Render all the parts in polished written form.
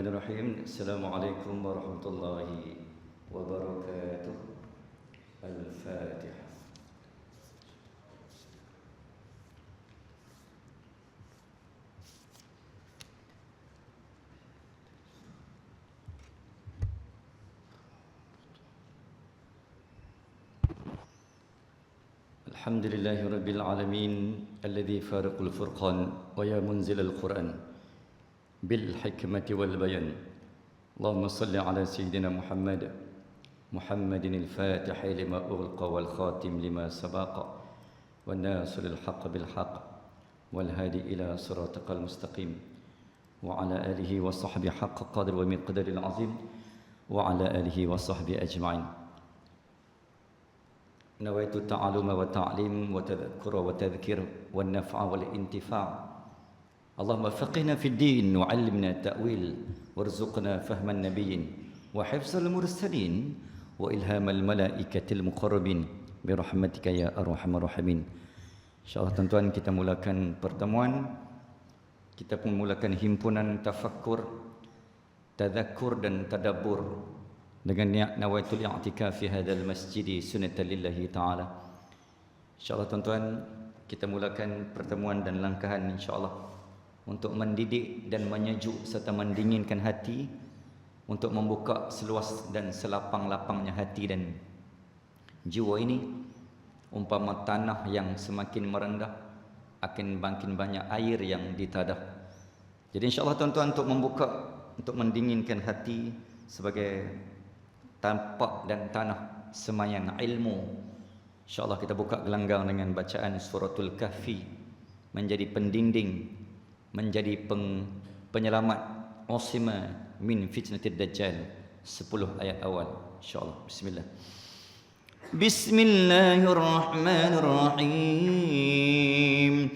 Bismillahirrahmanirrahim. Assalamualaikum warahmatullahi wabarakatuh. Al-Fatihah. Alhamdulillahi Rabbil Alamin alladhi fariqul furqan wa ya munzilal Qur'an bil hikmati wal bayan. Allahumma salli ala sayyidina Muhammadin al-Fatih lima ughliqa wal khatim lima sabaqa wan nasiril haqq bil haqq wal hadi ila siratal mustaqim wa ala alihi wa sahbihi haqq qadri wa miqdaril azim wa ala alihi wa sahbihi ajma'in. Nawaitu ta'aluma wa ta'lim wa tadhakkura wa tadhkir wa naf'a wal intifa'. Allahumma faqihna fid din wa 'allimna ta'wil warzuqna fahman nabiyyin wa hifzal mursalin wa ilhamal malaikatil muqarrabin bi rahmatika ya arhamar rahimin. Insyaallah tuan-tuan, kita mulakan pertemuan. Kita pun mulakan himpunan tafakkur, tadhakkur dan tadabbur dengan niat nawaitul i'tikaf fi hadzal masjid sunnatan lillahi ta'ala. Insyaallah tuan-tuan, kita mulakan pertemuan dan langkahan insyaallah untuk mendidik dan menyejuk serta mendinginkan hati, untuk membuka seluas dan selapang-lapangnya hati dan jiwa ini. Umpama tanah yang semakin merendah, akan makin banyak air yang ditadah. Jadi insyaallah tuan-tuan, untuk membuka, untuk mendinginkan hati sebagai tapak dan tanah semayang ilmu, insyaallah kita buka gelanggang dengan bacaan suratul Kahfi, menjadi pendinding, menjadi penyelamat, usima min fitnatid dajjal. 10 ayat awal insyaallah. Bismillah. Bismillahirrahmanirrahim.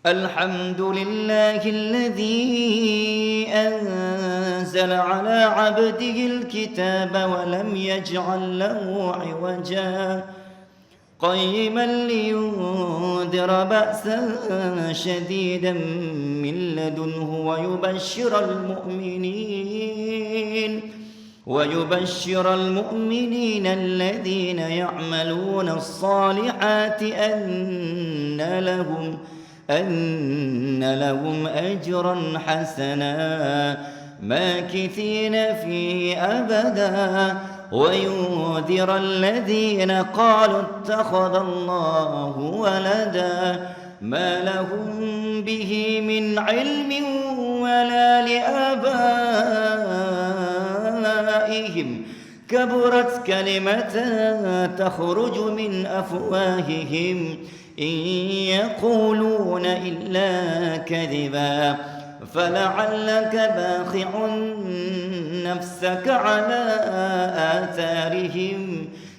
Alhamdulillahilladzi anzala ala 'abdihil kitaba wa lam yaj'al lahu 'iwaja قيما لينذر بأسا شديدا من لدنه ويبشر المؤمنين الذين يعملون الصالحات أن لهم أجرا حسنا ماكثين فيه أبدا وينذر الذين قالوا اتخذ الله ولدا ما لهم به من علم ولا لآبائهم كبرت كلمة تخرج من أفواههم إن يقولون إلا كذبا فلعلك باخع نفسك على آثارهم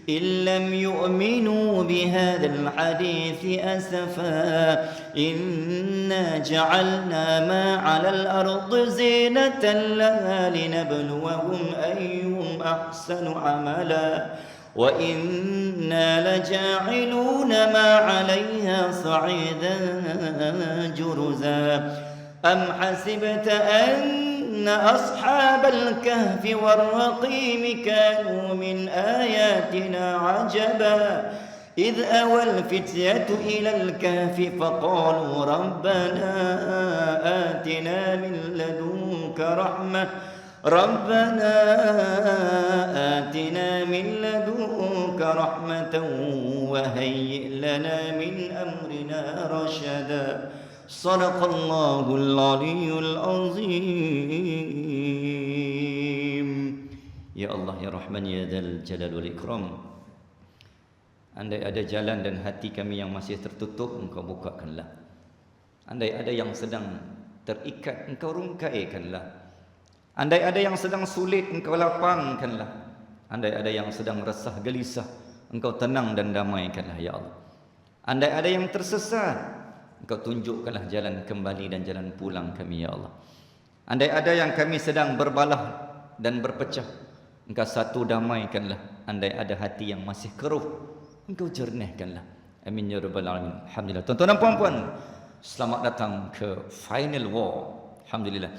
إن لم يؤمنوا بهذا الحديث أسفا إنا جعلنا ما على الأرض زينة لها لنبلوهم أيهم أحسن عملا وإنا لجاعلون ما عليها صعيدا جرزا أم حسبت أن أصحاب الكهف والرقيم كانوا من آياتنا عجبا إذ أوى الفتية إلى الكهف فقالوا ربنا آتنا من لدنك رحمة وهيئ لنا من أمرنا رشدا صدق الله العلي العظيم. Ya Allah, Ya Rahman, Ya Dzal Jalal wal Ikram, andai ada jalan dan hati kami yang masih tertutup, Engkau bukakanlah. Andai ada yang sedang terikat, Engkau rungkaikanlah. Andai ada yang sedang sulit, Engkau lapangkanlah. Andai ada yang sedang resah gelisah, Engkau tenang dan damaikanlah ya Allah. Andai ada yang tersesat, Engkau tunjukkanlah jalan kembali dan jalan pulang kami ya Allah. Andai ada yang kami sedang berbalah dan berpecah, Engkau satu damaikanlah. Andai ada hati yang masih keruh, Engkau jernihkanlah. Amin ya rabbal alamin. Alhamdulillah. Tuan-tuan dan puan-puan, selamat datang ke Final War. Alhamdulillah.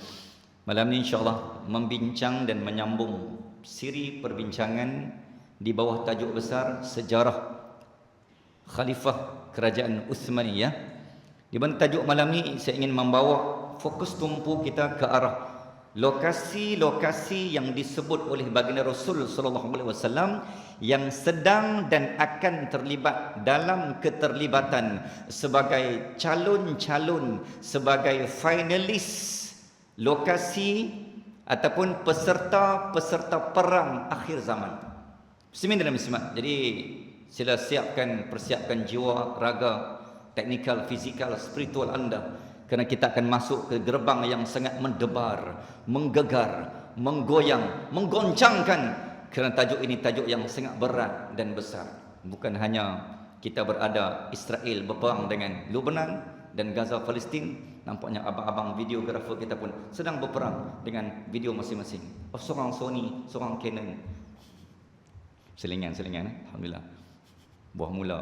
Malam ni insya-Allah membincang dan menyambung siri perbincangan di bawah tajuk besar sejarah Khalifah Kerajaan Uthmaniyah. Di mana tajuk malam ni saya ingin membawa fokus tumpu kita ke arah lokasi-lokasi yang disebut oleh baginda Rasul sallallahu alaihi wasallam yang sedang dan akan terlibat dalam keterlibatan sebagai calon-calon, sebagai finalis lokasi ataupun peserta-peserta perang akhir zaman. Muslimin dan muslimat. Jadi sila persiapkan jiwa, raga, teknikal, fizikal, spiritual anda, kerana kita akan masuk ke gerbang yang sangat mendebar, menggegar, menggoyang, menggoncangkan, kerana tajuk ini tajuk yang sangat berat dan besar. Bukan hanya kita berada Israel berperang dengan Lebanon dan Gaza Palestin, nampaknya abang-abang videografer kita pun sedang berperang dengan video masing-masing. Seorang Sony, seorang Canon. Selingan, alhamdulillah. Buah mula.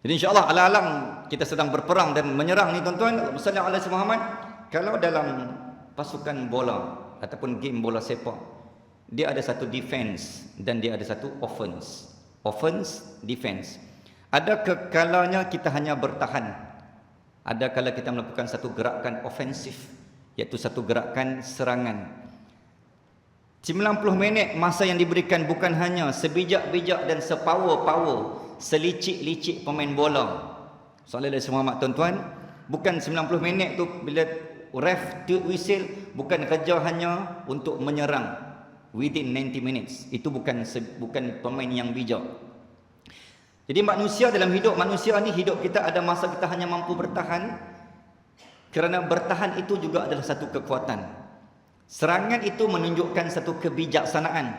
Jadi insya-Allah alang-alang kita sedang berperang dan menyerang ni tuan-tuan, Allahumma ala Muhammad. Kalau dalam pasukan bola ataupun game bola sepak, dia ada satu defense dan dia ada satu offense. Offense, defense. Ada kalanya kita hanya bertahan. Ada kala kita melakukan satu gerakan ofensif, iaitu satu gerakan serangan. 90 minit masa yang diberikan bukan hanya sebijak-bijak dan sepower-power, selicik-licik pemain bola. Sallallahu alaihi wasallam tuan-tuan, bukan 90 minit tu bila ref tu whistle, bukan kerja hanya untuk menyerang within 90 minutes. Itu bukan pemain yang bijak. Jadi manusia dalam hidup manusia ni, hidup kita ada masa kita hanya mampu bertahan, kerana bertahan itu juga adalah satu kekuatan. Serangan itu menunjukkan satu kebijaksanaan,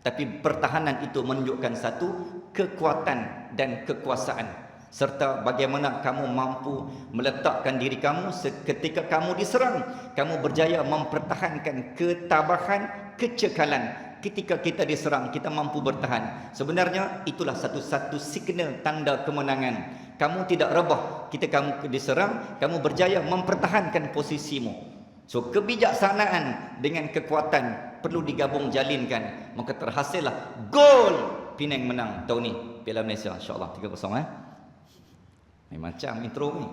tapi pertahanan itu menunjukkan satu kekuatan dan kekuasaan, serta bagaimana kamu mampu meletakkan diri kamu ketika kamu diserang, kamu berjaya mempertahankan ketabahan, kecekalan. Ketika kita diserang, kita mampu bertahan. Sebenarnya itulah satu-satu signal tanda kemenangan. Kamu tidak rebah ketika kamu diserang, kamu berjaya mempertahankan posisimu. So kebijaksanaan dengan kekuatan perlu digabung jalinkan, maka terhasillah gol. Penang menang tahun ni Piala Malaysia insya-Allah 3-0 Lain macam intro ni.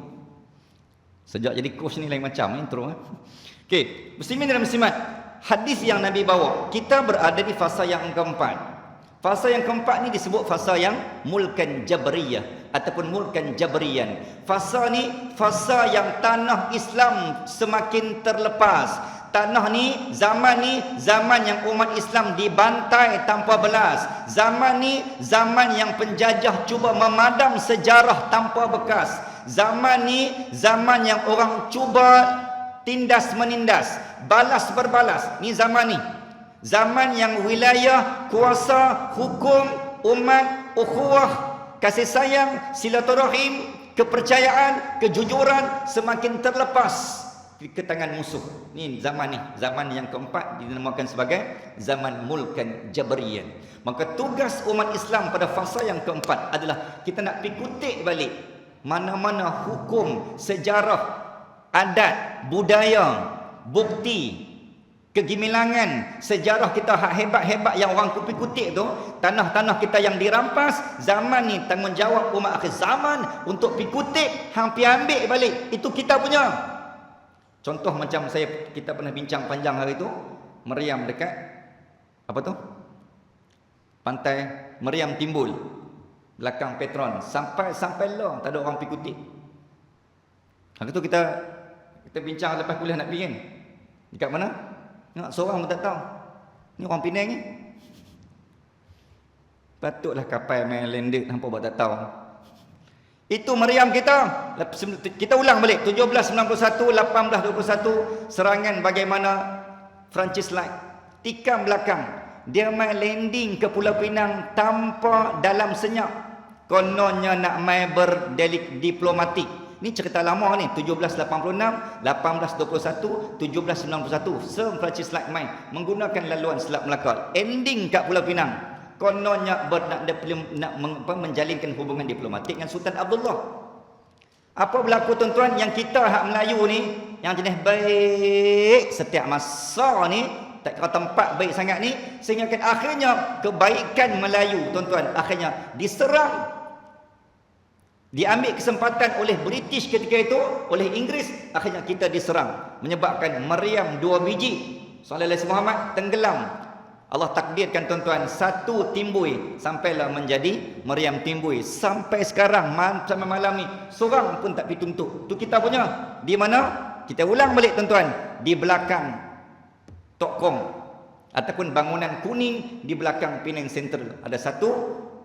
Sejak jadi coach ni lain macam intro Okey, muslimin dan muslimat, hadis yang Nabi bawa, kita berada di fasa yang keempat. Fasa yang keempat ni disebut fasa yang mulkan jabriyah ataupun mulkan jabriyan. Fasa ni fasa yang tanah Islam semakin terlepas. Tanah ni, zaman yang umat Islam dibantai tanpa belas. Zaman ni, zaman yang penjajah cuba memadam sejarah tanpa bekas. Zaman ni, zaman yang orang cuba tindas menindas, balas berbalas. Ni zaman ni. Zaman yang wilayah, kuasa, hukum, umat, ukhuwah, kasih sayang, silaturahim, kepercayaan, kejujuran semakin terlepas ke tangan musuh. Ni, zaman yang keempat dinamakan sebagai zaman mulkan jabriyan. Maka tugas umat Islam pada fasa yang keempat adalah kita nak pikutik balik mana-mana hukum, sejarah, adat, budaya, bukti, kegemilangan, sejarah kita hak hebat-hebat yang orang kutik-kutik tu, tanah-tanah kita yang dirampas. Zaman ni tanggungjawab umat akhir zaman untuk pikutik, hang pi ambil balik. Itu kita punya. Contoh macam kita pernah bincang panjang hari tu, meriam dekat apa tu? Pantai Meriam Timbul, belakang Petron, sampai lah tak ada orang pergi kutip. Hari tu kita bincang lepas kuliah nak pergi kan. Dekat mana? Nak seorang pun tak tahu. Ni orang Penang ni. Patutlah kapal main landed hampa buat tak tahu. Itu meriam kita. Kita ulang balik 1791, 1821, serangan bagaimana Francis Light tikam belakang. Dia main landing ke Pulau Pinang tanpa dalam senyap. Kononnya nak main berdelik diplomatik. Ni cerita lama ni, 1786, 1821, 1791. Sir Francis Light main menggunakan laluan Selat Melaka. Ending kat Pulau Pinang. Kononnya nak menjalinkan hubungan diplomatik dengan Sultan Abdullah. Apa berlaku tuan-tuan? Yang kita hak Melayu ni yang jenis baik setiap masa ni, tak kira tempat baik sangat ni, sehingga kan akhirnya kebaikan Melayu tuan-tuan akhirnya diserang, diambil kesempatan oleh British ketika itu, oleh Inggeris, akhirnya kita diserang, menyebabkan Maryam 2 biji sallallahu alaihi Muhammad tenggelam. Allah takdirkan tuan-tuan, satu timbul sampailah menjadi Maryam timbul. Sampai sekarang sampai malam ni seorang pun tak pergi tuntut. Tu kita punya. Di mana? Kita ulang balik tuan-tuan, di belakang Tok Kong ataupun bangunan kuning di belakang Penang Central. Ada satu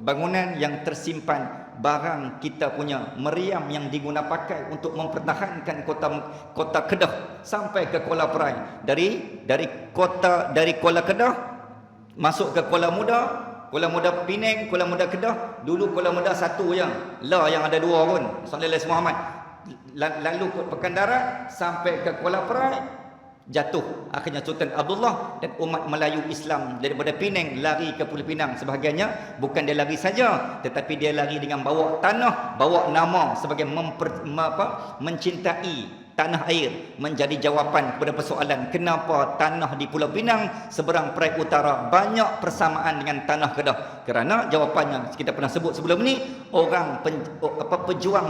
bangunan yang tersimpan barang kita punya Maryam yang diguna pakai untuk mempertahankan kota Kedah sampai ke Kuala Perai. Dari Kuala Kedah masuk ke Kuala Muda Penang, Kuala Muda Kedah. Dulu Kuala Muda satu yang yang ada dua pun, sallallahu alaihi Muhammad. Lalu Pekan Darat sampai ke Kuala Perai, jatuh. Akhirnya Sultan Abdullah dan umat Melayu Islam daripada Penang lari ke Pulau Pinang. Sebahagiannya bukan dia lari saja, tetapi dia lari dengan bawa tanah, bawa nama sebagai mencintai tanah air, menjadi jawapan kepada persoalan kenapa tanah di Pulau Pinang seberang Perai Utara banyak persamaan dengan tanah Kedah. Kerana jawapannya kita pernah sebut sebelum ni, orang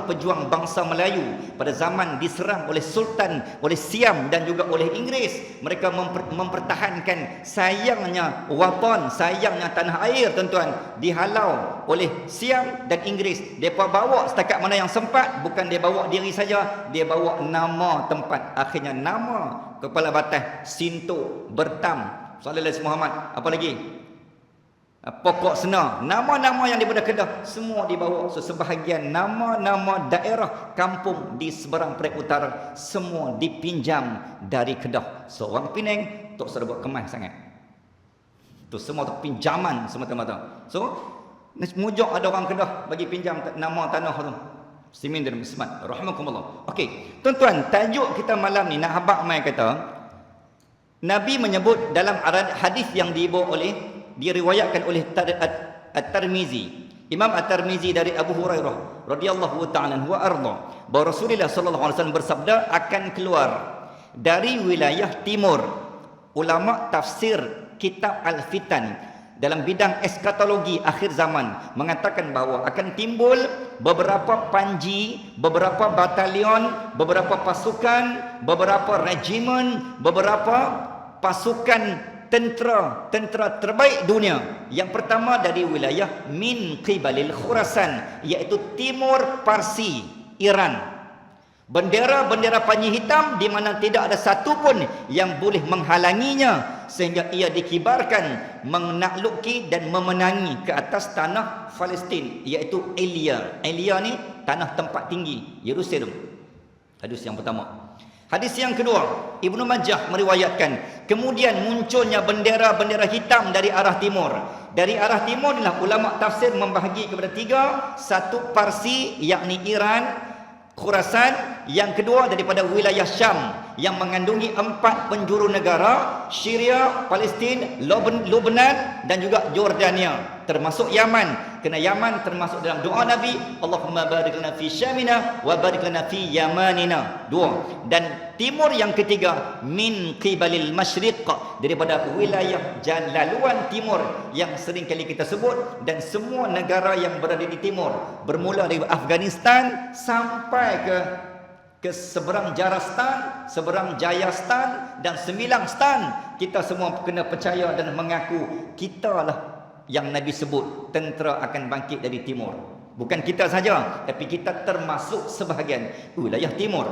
pejuang bangsa Melayu pada zaman diserang oleh Sultan, oleh Siam dan juga oleh Inggeris. Mereka mempertahankan sayangnya watan, sayangnya tanah air tuan-tuan, dihalau oleh Siam dan Inggeris. Mereka bawa setakat mana yang sempat, bukan dia bawa diri saja, dia bawa nama tempat. Akhirnya nama Kepala Batas, Sinto, Bertam, sallallahu alaihi Muhammad, apa lagi? Pokok Sena, nama-nama yang daripada Kedah semua dibawa. Sebahagian nama-nama daerah kampung di seberang Perai Utara semua dipinjam dari Kedah. Seorang Penang tak usah buat kemas sangat. Tu semua tu pinjaman semata-mata. So mujok ada orang Kedah bagi pinjam nama tanah tu. Muslimin dan muslimat rahimakumullah. Okey, tuan-tuan, tajuk kita malam ni nak habaq mai kata, Nabi menyebut dalam hadis yang diriwayatkan oleh At-Tirmizi, Imam At-Tirmizi dari Abu Hurairah radhiyallahu ta'ala anhu wa arda, bahawa Rasulullah sallallahu alaihi wasallam bersabda, akan keluar dari wilayah timur ulama tafsir kitab Al-Fitan dalam bidang eskatologi akhir zaman mengatakan bahawa akan timbul beberapa panji, beberapa batalion, beberapa pasukan, beberapa regimen, beberapa pasukan tentera terbaik dunia. Yang pertama dari wilayah min qibalil Khurasan, iaitu timur Parsi, Iran. Bendera-bendera panji hitam di mana tidak ada satu pun yang boleh menghalanginya, sehingga ia dikibarkan menakluki dan memenangi ke atas tanah Palestin, iaitu Elia. Elia ni tanah tempat tinggi, Yerusalem. Hadis yang pertama. Hadis yang kedua, Ibnu Majah meriwayatkan, kemudian munculnya bendera-bendera hitam dari arah timur. Dari arah timur inilah ulama tafsir membahagi kepada tiga. Satu Parsi, yakni Iran, Khurasan. Yang kedua daripada wilayah Syam yang mengandungi 4 penjuru negara, Syria, Palestin, Lebanon dan juga Jordania, termasuk Yaman. Kerana Yaman termasuk dalam doa Nabi, Allahumma barik lana fi Syamina wa barik lana fi Yamanina. Dua. Dan timur yang ketiga min qibalil masyriq, daripada wilayah laluan timur yang sering kali kita sebut, dan semua negara yang berada di timur, bermula dari Afghanistan sampai ke seberang Jarastan, seberang Jayastan dan Sembilang Stan. Kita semua kena percaya dan mengaku kita lah yang Nabi sebut tentera akan bangkit dari timur. Bukan kita saja, tapi kita termasuk sebahagian wilayah timur.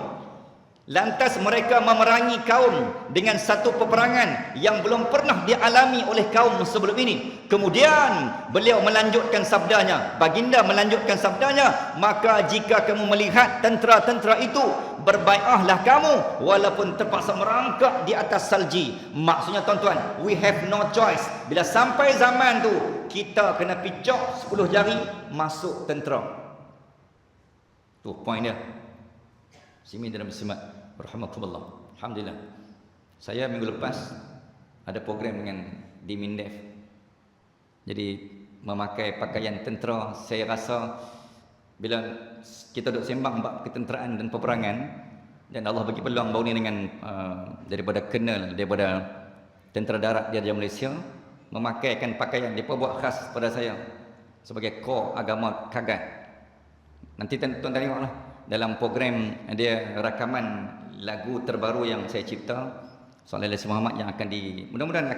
Lantas mereka memerangi kaum dengan satu peperangan yang belum pernah dialami oleh kaum sebelum ini. Kemudian beliau melanjutkan sabdanya, baginda melanjutkan sabdanya, maka jika kamu melihat tentera-tentera itu, berbaiatlah kamu walaupun terpaksa merangkak di atas salji. Maksudnya tuan-tuan, we have no choice. Bila sampai zaman tu, kita kena picok 10 jari masuk tentera. Tu poin dia. Muslimin dan muslimat rahimakumullah. Alhamdulillah, saya minggu lepas ada program dengan di Mindef. Jadi memakai pakaian tentera. Saya rasa bila kita duk sembang bab ketenteraan dan peperangan, Dan Allah bagi peluang baru ni dengan daripada tentera darat di Raja Malaysia memakaikan pakaian mereka buat khas pada saya sebagai core agama Kagat. Nanti tuan-tuan tengoklah dalam program dia rakaman lagu terbaru yang saya cipta Sallallahu Alaihi Muhammad yang mudah-mudahan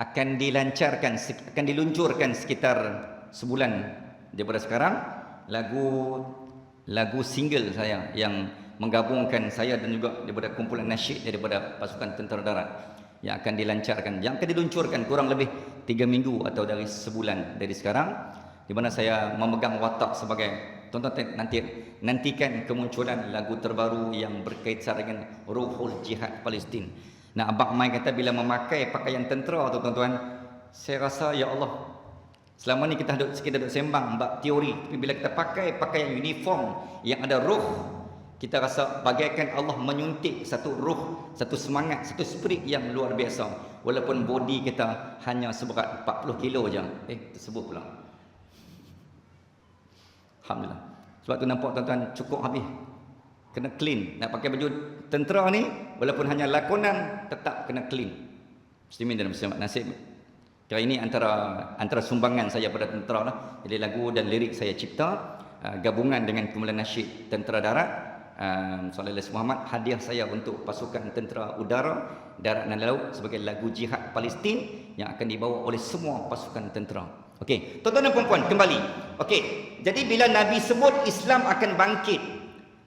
akan dilancarkan, akan diluncurkan sekitar sebulan daripada sekarang. Lagu single saya yang menggabungkan saya dan juga daripada kumpulan nasyid daripada pasukan tentera darat yang akan dilancarkan, yang akan diluncurkan kurang lebih 3 minggu atau dari sebulan dari sekarang, di mana saya memegang watak sebagai tuan-tuan nantikan kemunculan lagu terbaru yang berkaitan dengan ruhul jihad Palestin. Nah, Abang Mai kata bila memakai pakaian tentera tu tuan-tuan, saya rasa ya Allah, selama ni kita duduk sembang bab teori, tapi bila kita pakai pakaian uniform yang ada ruh, kita rasa bagaikan Allah menyuntik satu ruh, satu semangat, satu spirit yang luar biasa. Walaupun body kita hanya seberat 40 kilo je. Tersebut pula. Alhamdulillah. Sebab tu nampak tuan-tuan cukup habis. Kena clean. Nak pakai baju tentera ni, walaupun hanya lakonan, tetap kena clean. Muslimin dan muslimat, nasib. Kali ini antara sumbangan saya pada tentera lah. Jadi lagu dan lirik saya cipta gabungan dengan kumpulan nasyid tentera darat. Sallallahu Alaihi Muhammad, hadiah saya untuk pasukan tentera udara, darat dan laut sebagai lagu jihad Palestin yang akan dibawa oleh semua pasukan tentera. Okey, tuan-tuan dan puan-puan, kembali. Okey, jadi bila Nabi sebut Islam akan bangkit,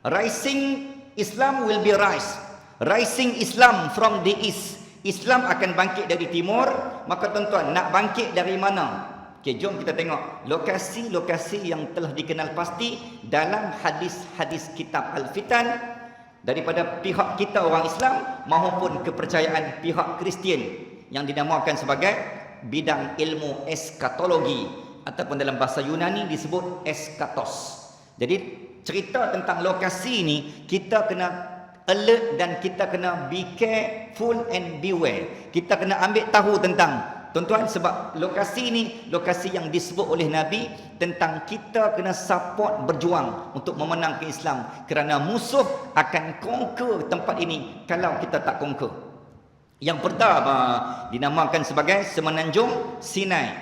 rising Islam will be rise. Rising Islam from the east. Islam akan bangkit dari timur, maka tuan-tuan nak bangkit dari mana? Okey, jom kita tengok lokasi-lokasi yang telah dikenal pasti dalam hadis-hadis kitab Al-Fitan daripada pihak kita orang Islam maupun kepercayaan pihak Kristian yang dinamakan sebagai bidang ilmu eskatologi ataupun dalam bahasa Yunani disebut eskatos. Jadi cerita tentang lokasi ini kita kena alert dan kita kena be careful and beware. Kita kena ambil tahu tentang tuan-tuan, sebab lokasi ini lokasi yang disebut oleh Nabi tentang kita kena support berjuang untuk memenangkan Islam, kerana musuh akan conquer tempat ini kalau kita tak conquer. Yang pertama dinamakan sebagai Semenanjung Sinai.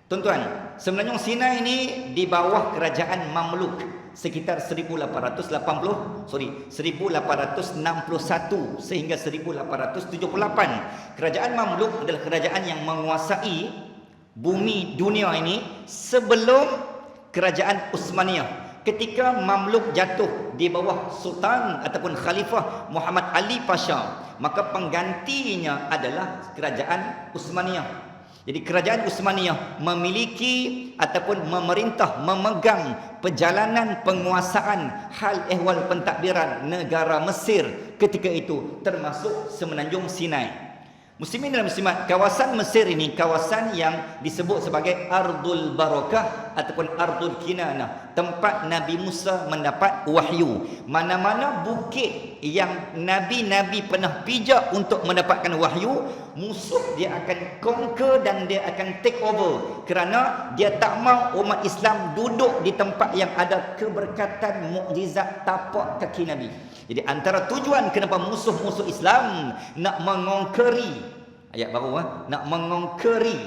Tuan-tuan, Semenanjung Sinai ini di bawah kerajaan Mamluk sekitar 1861 sehingga 1878. Kerajaan Mamluk adalah kerajaan yang menguasai bumi dunia ini sebelum kerajaan Utsmaniyah. Ketika Mamluk jatuh di bawah Sultan ataupun Khalifah Muhammad Ali Pasha, maka penggantinya adalah kerajaan Utsmaniyah. Jadi kerajaan Utsmaniyah memiliki ataupun memegang perjalanan penguasaan hal ehwal pentadbiran negara Mesir ketika itu, termasuk Semenanjung Sinai. Muslimin dan muslimat, kawasan Mesir ini kawasan yang disebut sebagai Ardul Barakah ataupun Ardul Kinanah, tempat Nabi Musa mendapat wahyu. Mana-mana bukit yang Nabi-Nabi pernah pijak untuk mendapatkan wahyu, musuh dia akan conquer dan dia akan take over, kerana dia tak mau umat Islam duduk di tempat yang ada keberkatan mukjizat tapak kaki Nabi. Jadi antara tujuan kenapa musuh-musuh Islam nak mengongkeri, ayat baru nak mengongkeri,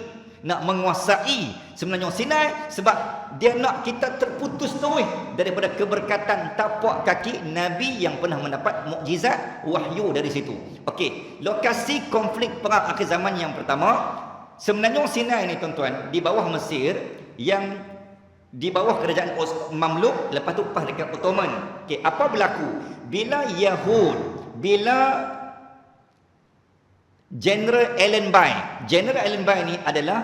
nak menguasai Semenanjung Sinai, sebab dia nak kita terputus terus daripada keberkatan tapak kaki Nabi yang pernah mendapat mukjizat wahyu dari situ. Okey, lokasi konflik perang akhir zaman yang pertama, Semenanjung Sinai ini tuan-tuan, di bawah Mesir, yang di bawah kerajaan Mamluk, lepas tu pas dekat Ottoman. Okey, apa berlaku? Bila General Allenby ni adalah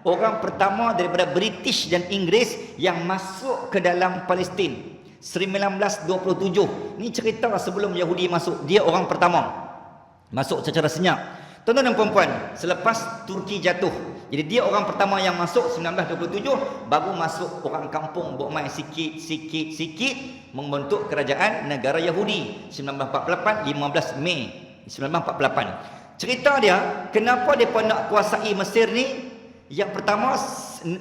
orang pertama daripada British dan Inggeris yang masuk ke dalam Palestin 1927. Ni cerita sebelum Yahudi masuk. Dia orang pertama masuk secara senyap. Tuan-tuan dan puan-puan, selepas Turki jatuh, jadi dia orang pertama yang masuk 1927, baru masuk orang kampung buat main sikit membentuk kerajaan negara Yahudi 1948, 15 Mei 1948. Cerita dia, kenapa mereka nak kuasai Mesir ni? Yang pertama,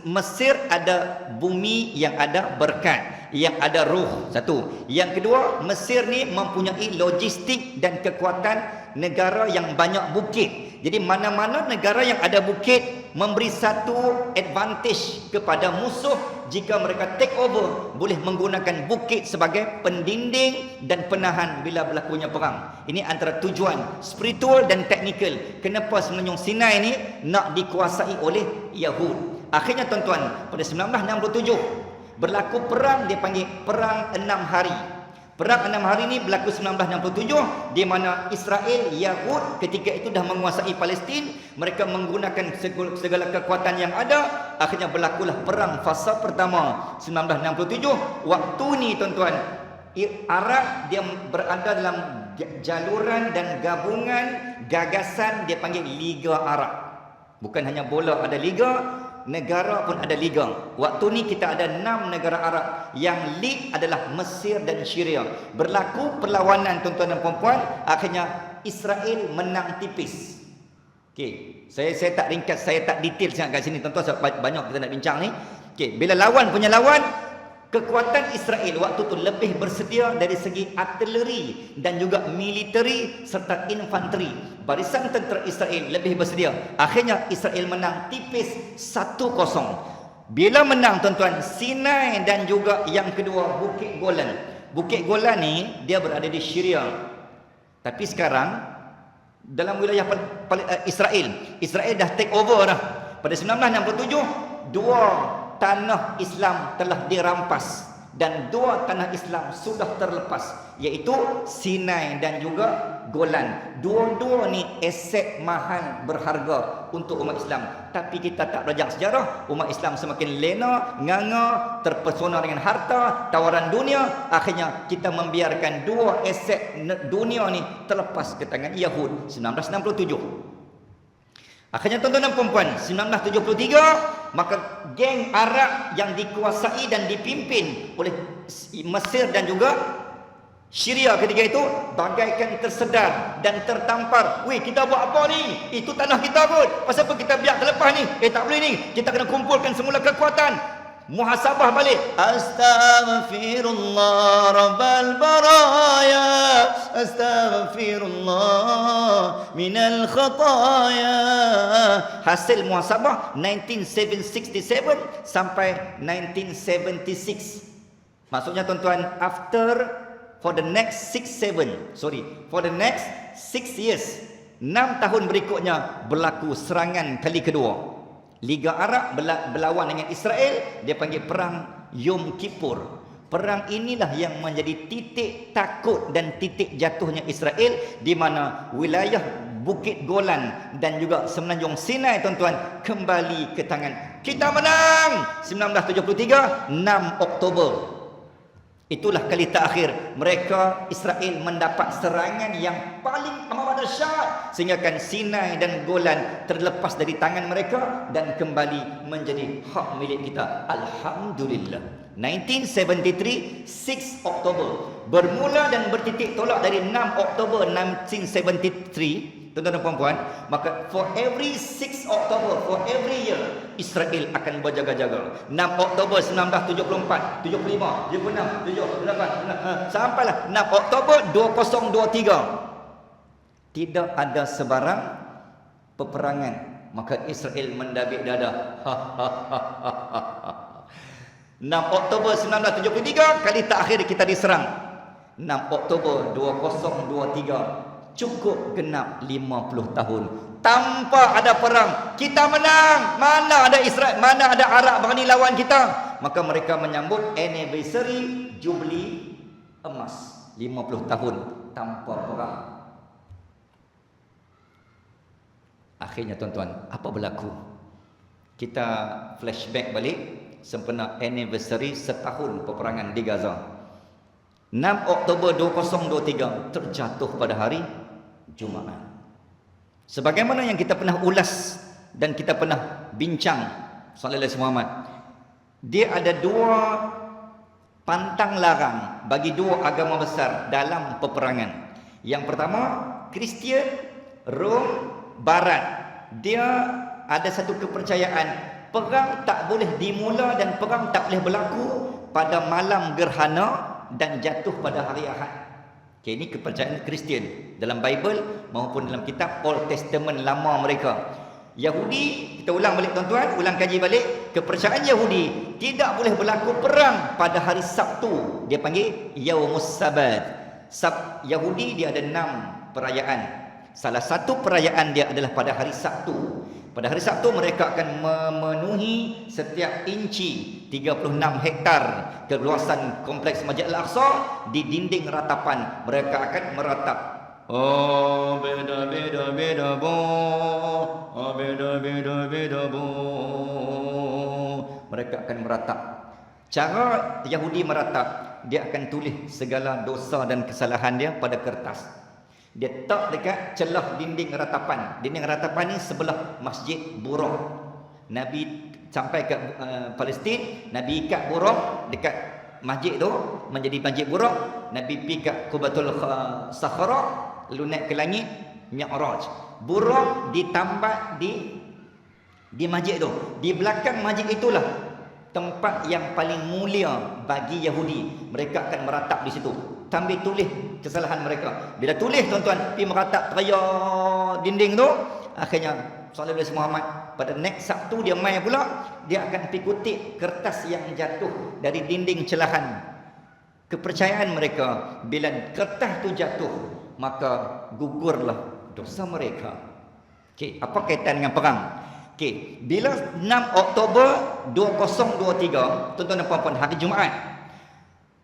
Mesir ada bumi yang ada berkat. yang ada ruh. Satu. Yang kedua, Mesir ni mempunyai logistik dan kekuatan negara yang banyak bukit. Jadi mana-mana negara yang ada bukit memberi satu advantage kepada musuh jika mereka take over, boleh menggunakan bukit sebagai pendinding dan penahan bila berlakunya perang. Ini antara tujuan spiritual dan teknikal. Kenapa Semenanjung Sinai ini nak dikuasai oleh Yahud. Akhirnya tuan-tuan, pada 1967 berlaku perang, dia panggil perang 6 hari. Perang 6 hari ini berlaku 1967, di mana Israel, Yahud ketika itu dah menguasai Palestin. Mereka menggunakan segala kekuatan yang ada. Akhirnya berlakulah perang fasa pertama 1967. Waktu ni tuan-tuan, Arab dia berada dalam jaluran dan gabungan gagasan, dia panggil Liga Arab. Bukan hanya bola ada liga, negara pun ada liga. Waktu ni kita ada 6 negara Arab. Yang lead adalah Mesir dan Syria. Berlaku perlawanan tuan-tuan dan puan-puan. Akhirnya Israel menang tipis. Okey, saya tak ringkas, saya tak detail sangat kat sini tuan-tuan, sebab banyak kita nak bincang ni. Okey, bila lawan punya lawan, kekuatan Israel waktu tu lebih bersedia dari segi artileri dan juga militeri serta infanteri. Barisan tentera Israel lebih bersedia. Akhirnya Israel menang tipis 1-0. Bila menang tuan-tuan, Sinai dan juga yang kedua Bukit Golan. Bukit Golan ni dia berada di Syria. Tapi sekarang dalam wilayah Israel dah take over dah. Pada 1967 dua tanah Islam telah dirampas dan dua tanah Islam sudah terlepas, iaitu Sinai dan juga Golan. Dua-dua ni aset mahal berharga untuk umat Islam. Tapi kita tak belajar sejarah. Umat Islam semakin lena, nganga, terpesona dengan harta, tawaran dunia. Akhirnya kita membiarkan dua aset dunia ni terlepas ke tangan Yahud 1967. Akhirnya tuan-tuan dan puan-puan, 1973 maka geng Arab yang dikuasai dan dipimpin oleh Mesir dan juga Syria ketika itu bagaikan tersedar dan tertampar. Weh, kita buat apa ni? Itu tanah kita pun. Pasal apa kita biar terlepas ni? Tak boleh ni. Kita kena kumpulkan semula kekuatan. Muhasabah balik. Astaghfirullah Rabbal baraya, astaghfirullah minal khataya. Hasil muhasabah 1967 sampai 1976. Maksudnya tuan-tuan, for the next 6 years, 6 tahun berikutnya berlaku serangan kali kedua. Liga Arab berlawan dengan Israel. Dia panggil perang Yom Kippur. Perang inilah yang menjadi titik takut dan titik jatuhnya Israel, di mana wilayah Bukit Golan dan juga Semenanjung Sinai tuan-tuan kembali ke tangan kita. Menang 1973 6 Oktober. Itulah kali terakhir mereka Israel mendapat serangan yang paling amat dahsyat, sehingga kan Sinai dan Golan terlepas dari tangan mereka dan kembali menjadi hak milik kita. Alhamdulillah. 1973 6 Oktober bermula dan bertitik tolak dari 6 Oktober 1973. Tuan-tuan dan puan-puan, maka for every 6 Oktober, for every year, Israel akan berjaga-jaga. 6 Oktober 1974, 75, 76, 78, sampailah 6 Oktober 2023. Tidak ada sebarang peperangan, maka Israel mendabik dada. 6 Oktober 1973 kali terakhir kita diserang. 6 Oktober 2023 cukup genap 50 tahun tanpa ada perang. Kita menang. Mana ada Israel, mana ada Arab berani lawan kita? Maka mereka menyambut anniversary Jubli emas 50 tahun tanpa perang. Akhirnya tuan-tuan, apa berlaku? Kita flashback balik sempena anniversary setahun peperangan di Gaza. 6 Oktober 2023 terjatuh pada hari Jumaat. Sebagaimana yang kita pernah ulas dan kita pernah bincang, sallallahu alaihi Muhammad, dia ada dua pantang larang bagi dua agama besar dalam peperangan. Yang pertama, Kristian, Rom, Barat. Dia ada satu kepercayaan, perang tak boleh dimula dan perang tak boleh berlaku pada malam gerhana dan jatuh pada hari Ahad. Okay, ini kepercayaan Kristian dalam Bible maupun dalam kitab Old Testament lama mereka. Yahudi, kita ulang balik tuan-tuan, ulang kaji balik. Kepercayaan Yahudi tidak boleh berlaku perang pada hari Sabtu. Dia panggil Yaumus Sabat. Yahudi dia ada 6 perayaan. Salah satu perayaan dia adalah pada hari Sabtu. Pada hari Sabtu mereka akan memenuhi setiap inci 36 hektar keluasan kompleks Masjid Al-Aqsa di dinding ratapan. Mereka akan meratap. Oh, beda beda beda bo. Oh, beda beda beda bo. Mereka akan meratap. Cara Yahudi meratap, dia akan tulis segala dosa dan kesalahan dia pada kertas. Dia tak dekat celah dinding ratapan. Dinding ratapan ni sebelah Masjid Buraq. Nabi sampai ke Palestin, Nabi ikat buraq dekat masjid tu menjadi Masjid Buraq. Nabi pergi kat Qubatul Sakhra, lalu naik ke langit, Mi'raj. Buraq ditambah di masjid tu. Di belakang masjid itulah tempat yang paling mulia bagi Yahudi. Mereka akan meratap di situ, sambil tulis kesalahan mereka. Bila tulis tuan-tuan, pergi meratap raya dinding tu, akhirnya Sallallahu Alaihi Muhammad pada next Sabtu dia mai pula, dia akan pergi kutip kertas yang jatuh dari dinding celahan. Kepercayaan mereka, bila kertas tu jatuh, maka gugurlah dosa mereka. Okey, apa kaitan dengan perang? Okey, bila 6 Oktober 2023, tuan-tuan dan puan-puan, hari Jumaat,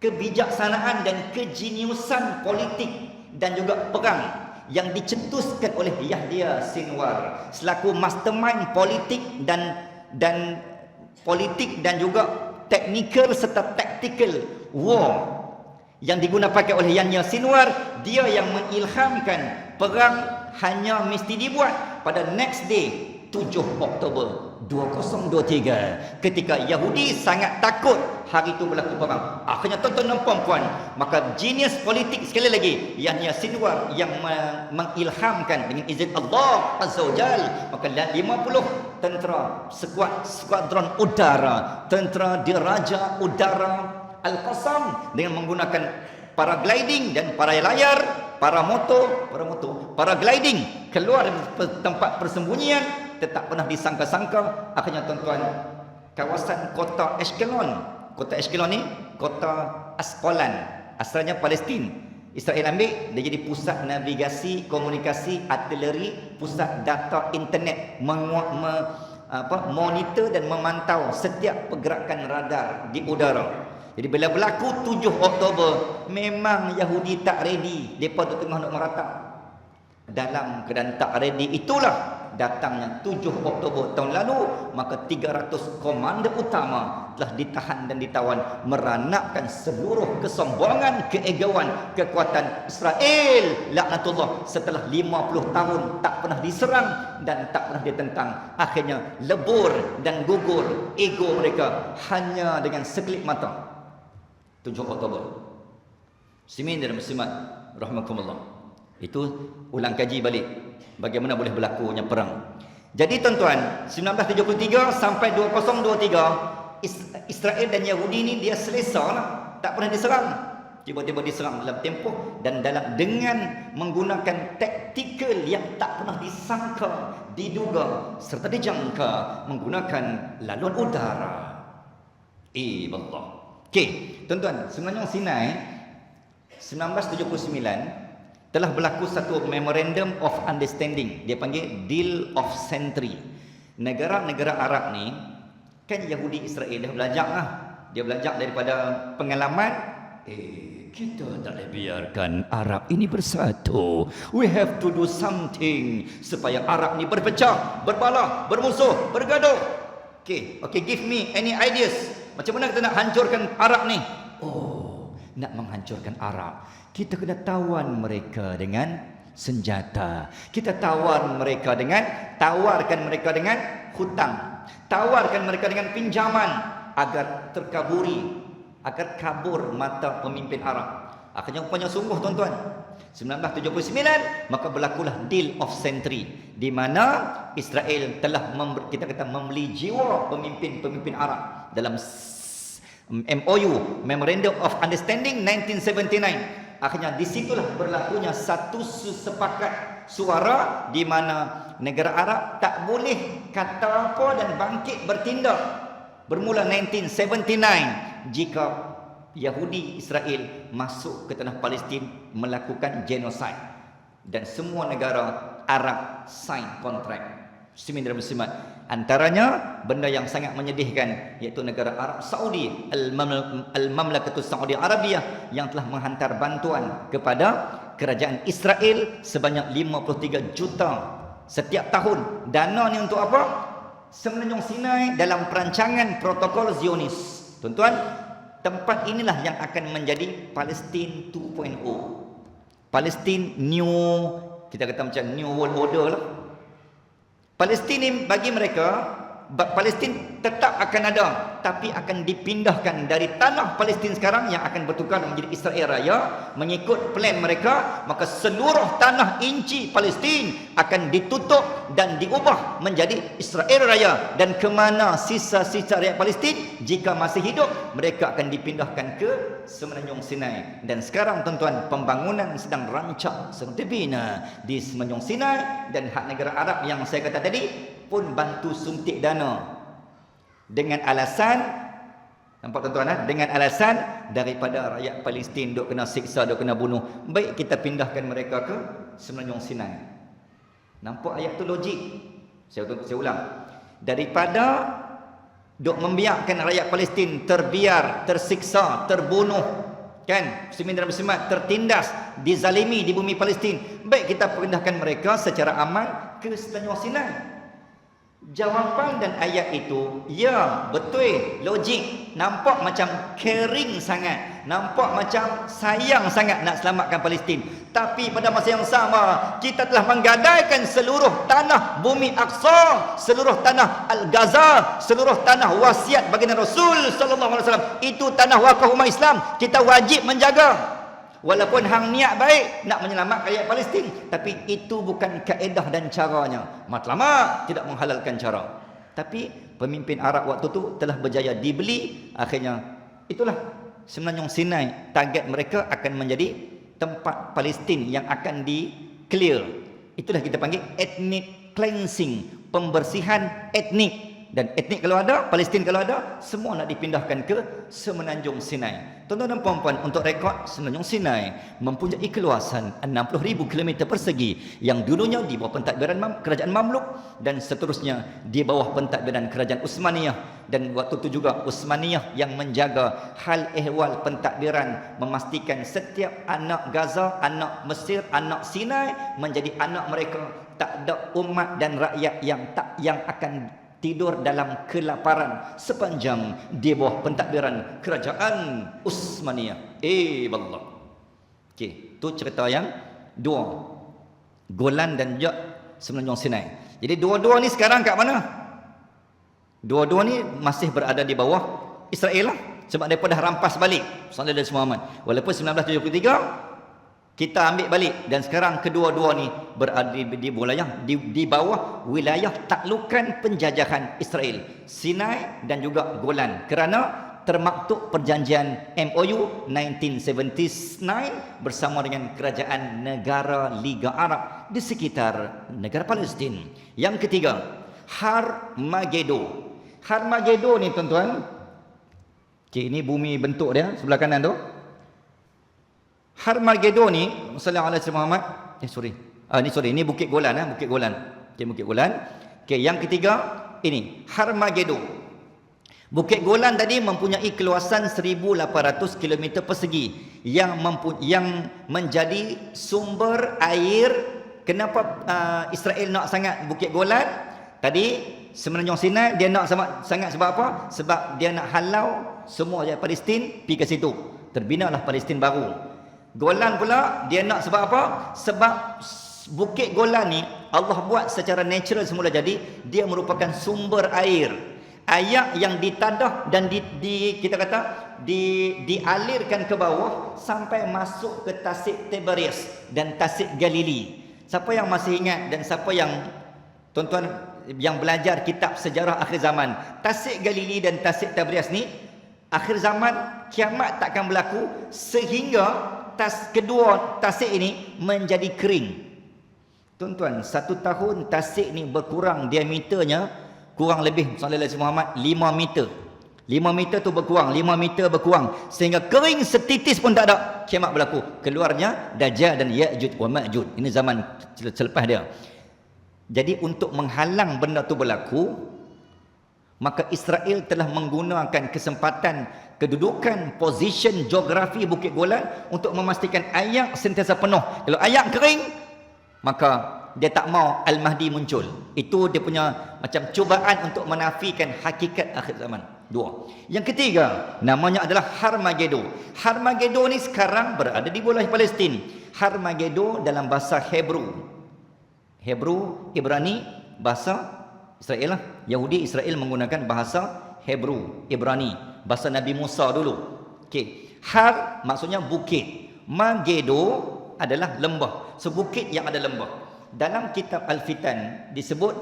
kebijaksanaan dan kejeniusan politik dan juga perang yang dicetuskan oleh Yahya Sinwar selaku mastermind politik dan politik dan juga technical serta tactical war yang digunakan oleh Yahya Sinwar. Dia yang mengilhamkan perang hanya mesti dibuat pada next day 7 Oktober 2023, ketika Yahudi sangat takut hari itu berlaku perang. Akhirnya tuan-tuan dan puan-puan, maka genius politik sekali lagi Yahya Sinwar yang mengilhamkan dengan izin Allah Azza wa Jal, maka 50 tentera skuadron udara, tentera diraja udara Al-Qassam dengan menggunakan paragliding dan paralayar, paragliding keluar dari tempat persembunyian. Tak pernah disangka-sangka, akhirnya tuan-tuan, kawasan kota Ashkelon ni kota Asqalan, asalnya Palestin. Israel ambil, dia jadi pusat navigasi, komunikasi, artileri, pusat data internet, monitor dan memantau setiap pergerakan radar di udara. Jadi bila berlaku 7 Oktober, memang Yahudi tak ready, mereka tengah nak meratap. Dalam keadaan tak ready itulah datangnya 7 Oktober tahun lalu, maka 300 komander utama telah ditahan dan ditawan, meranapkan seluruh kesombongan, keegoan, kekuatan Israel laknatullah setelah 50 tahun tak pernah diserang dan tak pernah ditentang. Akhirnya lebur dan gugur ego mereka hanya dengan sekelip mata. 7 Oktober. Muslimin dan muslimat rahimakumullah. Itu ulang kaji balik bagaimana boleh berlakunya perang. Jadi tuan-tuan, 1973 sampai 2023, Israel dan Yahudi ni dia selesa lah, tak pernah diserang. Tiba-tiba diserang dalam tempoh dan dengan menggunakan taktikal yang tak pernah disangka, diduga serta dijangka, menggunakan laluan udara. Allah. Okey, tuan-tuan, sebenarnya Sinai 1979 telah berlaku satu Memorandum of Understanding. Dia panggil Deal of Century. Negara-negara Arab ni, kan Yahudi Israel dah belajar lah. Dia belajar daripada pengalaman. Kita tak boleh biarkan Arab ini bersatu. We have to do something supaya Arab ni berpecah, berbalah, bermusuh, bergaduh. Okay, give me any ideas. Macam mana kita nak hancurkan Arab ni? Nak menghancurkan Arab, kita kena tawan mereka dengan senjata. Kita tawarkan mereka dengan hutang. Tawarkan mereka dengan pinjaman agar kabur mata pemimpin Arab. Akhirnya rupanya sungguh tuan-tuan, 1979 maka berlakulah Deal of Century, di mana Israel telah membeli jiwa pemimpin Arab dalam MOU, Memorandum of Understanding 1979. Akhirnya disitulah berlakunya satu sepakat suara di mana negara Arab tak boleh kata apa dan bangkit bertindak bermula 1979 jika Yahudi Israel masuk ke tanah Palestin melakukan genosid, dan semua negara Arab sign kontrak. Antaranya benda yang sangat menyedihkan iaitu negara Arab Saudi, Al-Mamlakatus Saudi Arabia, yang telah menghantar bantuan kepada kerajaan Israel sebanyak 53 juta setiap tahun. Dana ni untuk apa? Semenanjung Sinai dalam perancangan protokol Zionis. Tuan-tuan, tempat inilah yang akan menjadi Palestin 2.0. Palestin new, kita kata macam new world order lah. Palestin ni bagi mereka, Palestin tetap akan ada, tapi akan dipindahkan dari tanah Palestin sekarang yang akan bertukar menjadi Israel Raya mengikut plan mereka. Maka seluruh tanah inci Palestin akan ditutup dan diubah menjadi Israel Raya, dan ke mana sisa-sisa rakyat Palestin jika masih hidup, mereka akan dipindahkan ke Semenanjung Sinai. Dan sekarang tuan-tuan, pembangunan sedang rancak, sedang dibina di Semenanjung Sinai, dan hak negara Arab yang saya kata tadi pun bantu suntik dana dengan alasan, nampak tuan-tuan, dengan alasan daripada rakyat Palestin duk kena siksa, duk kena bunuh, baik kita pindahkan mereka ke Semenanjung Sinai. Nampak ayat tu logik? Saya ulang, daripada duk membiarkan rakyat Palestin terbiar, tersiksa, terbunuh, kan, tertindas, dizalimi di bumi Palestin, baik kita pindahkan mereka secara aman ke Semenanjung Sinai. Jawapan dan ayat itu, ya, betul, logik, nampak macam caring sangat, nampak macam sayang sangat nak selamatkan Palestin. Tapi pada masa yang sama, kita telah menggadaikan seluruh tanah bumi Aqsa, seluruh tanah Al-Gaza, seluruh tanah wasiat baginda Rasul sallallahu alaihi wasallam. Itu tanah wakaf umat Islam, kita wajib menjaga. Walaupun hang niat baik nak menyelamatkan rakyat Palestin, tapi itu bukan kaedah dan caranya. Matlamat tidak menghalalkan cara. Tapi pemimpin Arab waktu tu telah berjaya dibeli. Akhirnya itulah Semenanjung Sinai, target mereka akan menjadi tempat Palestin yang akan di-clear. Itulah kita panggil ethnic cleansing, pembersihan etnik. Dan etnik kalau ada, Palestin kalau ada, semua nak dipindahkan ke Semenanjung Sinai. Tuan-tuan dan puan-puan, untuk rekod, Semenanjung Sinai mempunyai keluasan 60,000 km persegi yang dulunya di bawah pentadbiran kerajaan Mamluk, dan seterusnya di bawah pentadbiran kerajaan Utsmaniyah. Dan waktu itu juga Utsmaniyah yang menjaga hal ehwal pentadbiran, memastikan setiap anak Gaza, anak Mesir, anak Sinai menjadi anak mereka. Tak ada umat dan rakyat yang akan tidur dalam kelaparan sepanjang di bawah pentadbiran kerajaan Utsmaniyah. Wallah. Okey, tu cerita yang dua, Golan dan juga Semenanjung Sinai. Jadi dua-dua ni sekarang kat mana? Dua-dua ni masih berada di bawah Israel lah, sebab mereka dah rampas balik Sallallahu Alaihi Muhammad. Walaupun 1973 kita ambil balik, dan sekarang kedua-dua ni berada di bawah wilayah taklukan penjajahan Israel, Sinai dan juga Golan, kerana termaktub perjanjian MOU 1979 bersama dengan kerajaan negara Liga Arab di sekitar negara Palestin. Yang ketiga, Har-Mageddo. Har-Mageddo ni tuan-tuan, ini bumi bentuk dia sebelah kanan tu. Har-Mageddo ni, sallallahu alaihi Muhammad. Ini Bukit Golan, Bukit Golan. Bukit Golan. Yang ketiga ini Har-Mageddo. Bukit Golan tadi mempunyai keluasan 1,800 km persegi yang menjadi sumber air. Kenapa Israel nak sangat Bukit Golan? Tadi Semenanjung Sinai dia nak sangat sebab apa? Sebab dia nak halau semua rakyat Palestin pergi ke situ. Terbinalah Palestin baru. Golan pula dia nak sebab apa? Sebab Bukit Golan ni Allah buat secara natural semula jadi, dia merupakan sumber air yang ditadah dan kita kata dialirkan ke bawah sampai masuk ke Tasik Tiberias dan Tasik Galili. Siapa yang masih ingat dan siapa yang tuan-tuan yang belajar kitab sejarah akhir zaman, Tasik Galili dan Tasik Tiberias ni akhir zaman kiamat takkan berlaku sehingga kedua tasik ini menjadi kering. Tuan-tuan, 1 tahun tasik ni berkurang diameternya kurang lebih sallallahu alaihi Muhammad 5 meter. 5 meter tu berkurang, 5 meter berkurang sehingga kering setitis pun tak ada. Kiamat berlaku. Keluarnya Dajjal dan Ya'juj wa Ma'juj. Ini zaman selepas dia. Jadi untuk menghalang benda tu berlaku, maka Israel telah menggunakan kesempatan kedudukan, position, geografi Bukit Golan untuk memastikan ayak sentiasa penuh. Kalau ayak kering, maka dia tak mau Al-Mahdi muncul. Itu dia punya macam cubaan untuk menafikan hakikat akhir zaman. 2. Yang ketiga, namanya adalah Harmageddon. Harmageddon ni sekarang berada di wilayah Palestin. Harmageddon dalam bahasa Hebrew, Ibrani, bahasa Israel lah. Yahudi Israel menggunakan bahasa Hebrew, Ibrani, bahasa Nabi Musa dulu. Okey. Har maksudnya bukit. Magedo adalah lembah. Sebukit yang ada lembah. Dalam kitab Al-Fitan disebut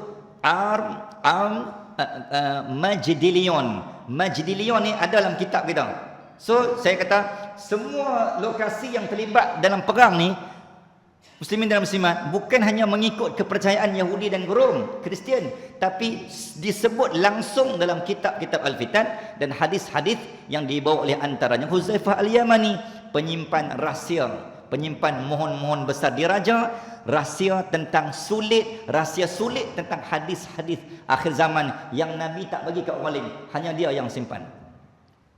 Majdilion. Majdilion ni ada dalam kitab kita. So saya kata semua lokasi yang terlibat dalam perang ni, Muslimin dan Muslimat, bukan hanya mengikut kepercayaan Yahudi dan Rom, Kristian, tapi disebut langsung dalam kitab-kitab Al-Fitan dan hadis-hadis yang dibawa oleh antaranya Huzaifah Al-Yamani, penyimpan rahsia, penyimpan mohon-mohon besar diraja, rahsia tentang sulit, rahsia sulit tentang hadis-hadis akhir zaman yang Nabi tak bagi kat orang lain, hanya dia yang simpan.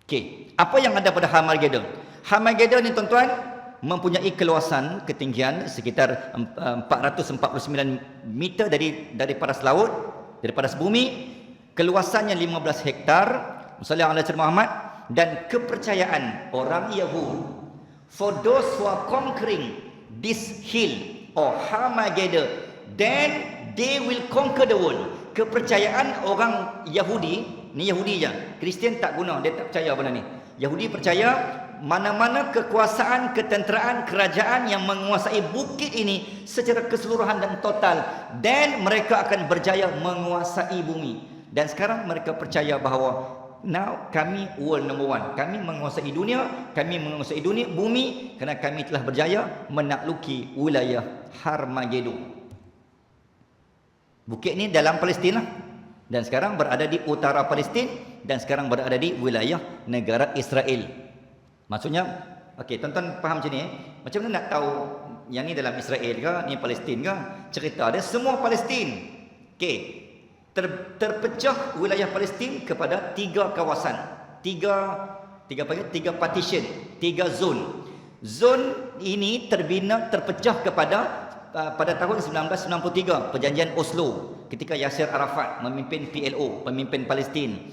Okey, apa yang ada pada Harmageddon? Harmageddon ni tuan-tuan mempunyai keluasan ketinggian sekitar 449 meter dari paras laut, dari paras bumi, keluasannya 15 hektar, sallallahu alaihi Muhammad, dan kepercayaan orang Yahudi, for those who are conquering this hill or Harmageddon, then they will conquer the world. Kepercayaan orang Yahudi, ni Yahudi je, Kristian tak guna, dia tak percaya benda ni. Yahudi percaya mana-mana kekuasaan, ketenteraan, kerajaan yang menguasai bukit ini secara keseluruhan dan total, dan mereka akan berjaya menguasai bumi. Dan sekarang mereka percaya bahawa now kami world number one, kami menguasai dunia, bumi, kerana kami telah berjaya menakluki wilayah Harmageddon. Bukit ni dalam Palestin lah, dan sekarang berada di utara Palestin, dan sekarang berada di wilayah negara Israel. Maksudnya, okey, tuan-tuan faham macam ni, macam mana nak tahu yang ni dalam Israel ke, ni Palestin ke? Cerita dia semua Palestin. Okey, terpecah wilayah Palestin kepada 3 kawasan, 3 partition, 3 zon. Zon ini terpecah pada tahun 1993, perjanjian Oslo, ketika Yasser Arafat memimpin PLO, pemimpin Palestin.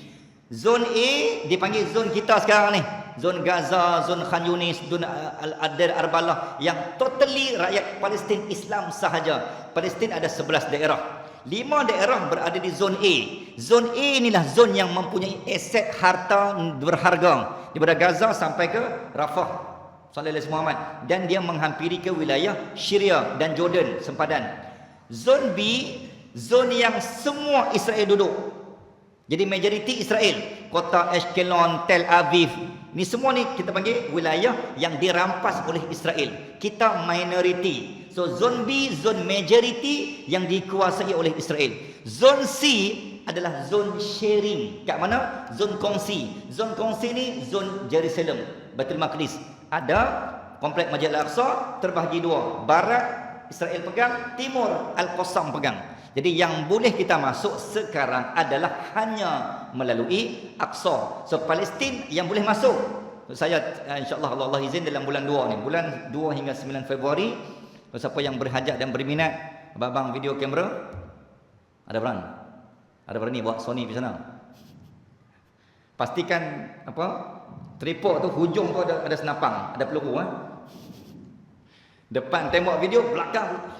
Zon A dipanggil zon kita sekarang ni, zon Gaza, zon Khan Yunis, zon Al-Adar Arbalah, yang totally rakyat Palestin Islam sahaja. Palestin ada 11 daerah. 5 daerah berada di zon A. Zon A inilah zon yang mempunyai aset harta berharga daripada Gaza sampai ke Rafah, sallallahu alaihi Muhammad, dan dia menghampiri ke wilayah Syria dan Jordan sempadan. Zon B, zon yang semua Israel duduk. Jadi majoriti Israel, kota Ashkelon, Tel Aviv, ni semua ni kita panggil wilayah yang dirampas oleh Israel. Kita minority. So zon B, zon majority yang dikuasai oleh Israel. Zon C adalah zon sharing. Kat mana? Zon kongsi. Zon kongsi ni zon Jerusalem, Baitul Maqdis. Ada komplek Masjid Al-Aqsa terbahagi 2. Barat Israel pegang, timur Al-Qassam pegang. Jadi yang boleh kita masuk sekarang adalah hanya melalui Aqsa. So Palestin yang boleh masuk, saya insya-Allah Allah izin dalam bulan 2 ni, bulan 2 hingga 9 Februari, siapa yang berhajat dan berminat, abang video kamera ada berani buat Sony di sana. Pastikan tripod tu hujung tu ada senapang, ada peluru Depan tembok video, belakang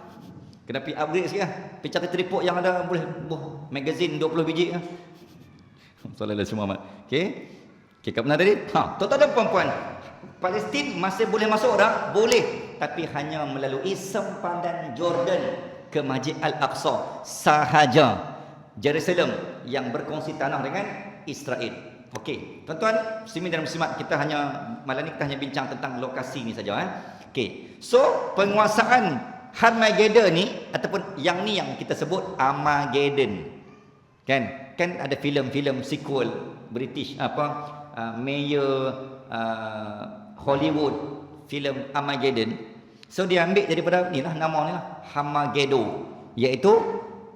kena pergi upgrade sikit lah. Pergi cari tripod yang ada boleh magazine 20 biji lah. Sallallahu alaihi Muhammad. Okey. Okey, kat mana tadi? Tuan-tuan dan puan-puan, Palestin masih boleh masuk tak? Boleh, tapi hanya melalui sempadan Jordan ke Masjid Al-Aqsa sahaja. Jerusalem yang berkongsi tanah dengan Israel. Okey, tuan-tuan, muslimin dan muslimat, kita hanya malam ni kita hanya bincang tentang lokasi ni saja. Okey, so penguasaan Armageddon ni ataupun yang ni yang kita sebut Armageddon. Kan ada filem-filem sequel British Mayor Hollywood filem Armageddon. So dia ambil daripada ni lah, nama ni lah, Armageddon, iaitu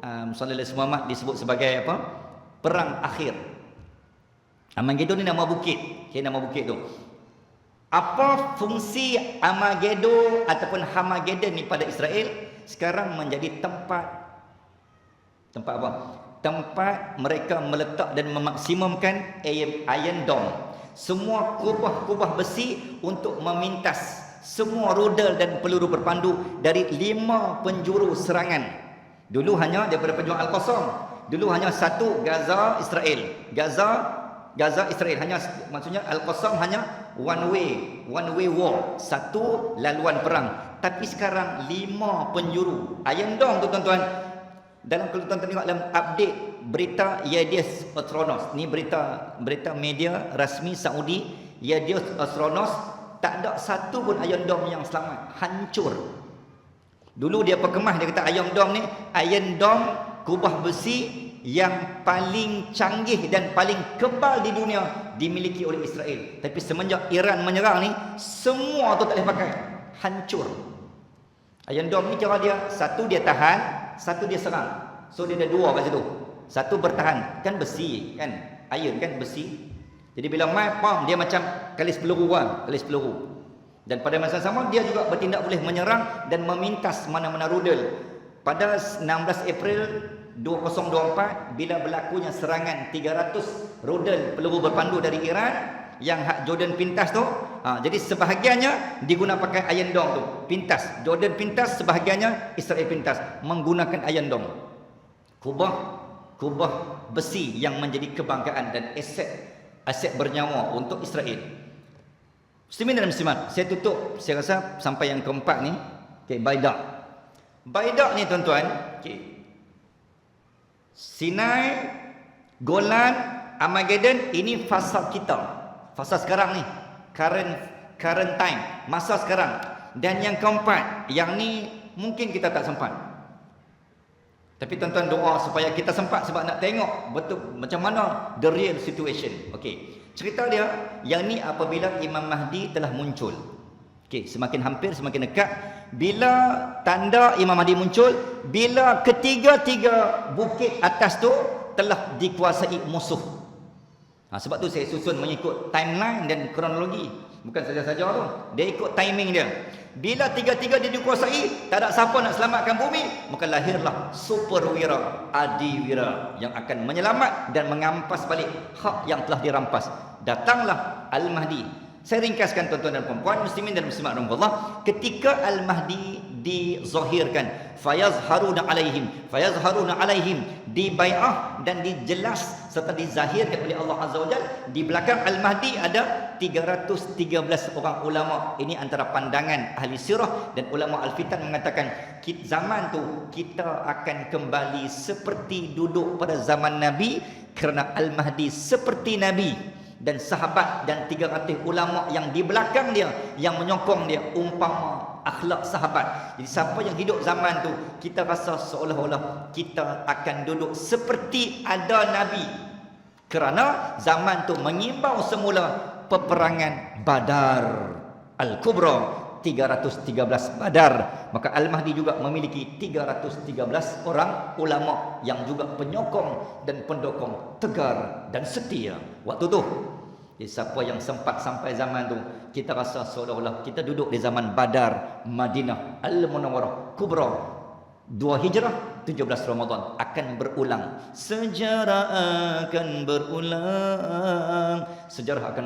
sallallahu alaihi wasallam disebut sebagai apa? Perang akhir. Armageddon ni nama bukit. Okay, nama bukit tu. Apa fungsi Armageddon ataupun Armageddon ni pada Israel? Sekarang menjadi tempat apa? Tempat mereka meletak dan memaksimumkan Iron Dome. Semua kubah-kubah besi untuk memintas semua rudal dan peluru berpandu dari 5 penjuru serangan. Dulu hanya daripada pejuang Al-Qassam. Dulu hanya satu Gaza Israel. Gaza Israel hanya, maksudnya Al-Qassam hanya one way war, satu laluan perang. Tapi sekarang 5 penjuru. Iron Dome tu tuan-tuan, dalam kalau tuan-tuan tengok dalam update berita Yedios Astronos, ni berita media rasmi Saudi, Yedios Astronos, tak ada satu pun Iron Dome yang selamat, hancur. Dulu dia perkemah, dia kata Iron Dome ni, Iron Dome kubah besi yang paling canggih dan paling kebal di dunia dimiliki oleh Israel. Tapi semenjak Iran menyerang ni, semua tu tak boleh pakai, hancur. Iron Dome ni cara dia, satu dia tahan, satu dia serang. So dia ada 2 kat situ. Satu bertahan, kan besi kan, iron kan besi. Jadi bila main pam, dia macam kalis peluru. Dan pada masa sama dia juga bertindak boleh menyerang dan memintas mana-mana rudal. Pada 16 April 2024, bila berlakunya serangan 300 rudal peluru berpandu dari Iran yang hak Jordan pintas tu, jadi sebahagiannya diguna pakai Iron Dome tu, pintas Jordan pintas, sebahagiannya Israel pintas menggunakan Iron Dome, kubah besi yang menjadi kebanggaan dan aset bernyawa untuk Israel. Muslimin dan muslimat, saya tutup, saya rasa sampai yang keempat ni. Okey, Baidak ni tuan-tuan, okey, Sinai, Golan, Armageddon, ini fasa kita, fasa sekarang ni, current time, masa sekarang. Dan yang keempat, yang ni mungkin kita tak sempat, tapi tuan-tuan doa supaya kita sempat, sebab nak tengok betul macam mana the real situation. Okey, cerita dia yang ni apabila Imam Mahdi telah muncul. Okey, semakin hampir, semakin dekat. Bila tanda Imam Mahdi muncul, bila ketiga-tiga bukit atas tu telah dikuasai musuh. Sebab tu saya susun mengikut timeline dan kronologi, bukan saja-saja tu, dia ikut timing dia. Bila tiga-tiga dia dikuasai, tak ada siapa nak selamatkan bumi, maka lahirlah superwira, adiwira yang akan menyelamat dan mengampas balik hak yang telah dirampas. Datanglah Al-Mahdi. Saya ringkaskan tuan-tuan dan puan-puan, muslimin dan muslimat rahmatullah, ketika Al-Mahdi dizahirkan, fayazharuna alaihim, dibai'ah dan dijelas serta dizahirkan oleh Allah Azza wa Jalla. Di belakang Al-Mahdi ada 313 orang ulama. Ini antara pandangan ahli sirah dan ulama Al-Fitan mengatakan zaman tu kita akan kembali seperti duduk pada zaman Nabi, kerana Al-Mahdi seperti Nabi dan sahabat dan 300 ulama yang di belakang dia, yang menyokong dia, umpama akhlak sahabat. Jadi siapa yang hidup zaman tu, kita rasa seolah-olah kita akan duduk seperti ada Nabi, kerana zaman tu mengimbau semula peperangan Badar Al-Kubra, 313 Badar. Maka Al-Mahdi juga memiliki 313 orang ulama yang juga penyokong dan pendukung tegar dan setia waktu tu. Jadi siapa yang sempat sampai zaman tu, kita rasa seolah-olah kita duduk di zaman Badar, Madinah Al-Munawwarah Kubra. 2 Hijrah, 17 Ramadan akan berulang. Sejarah akan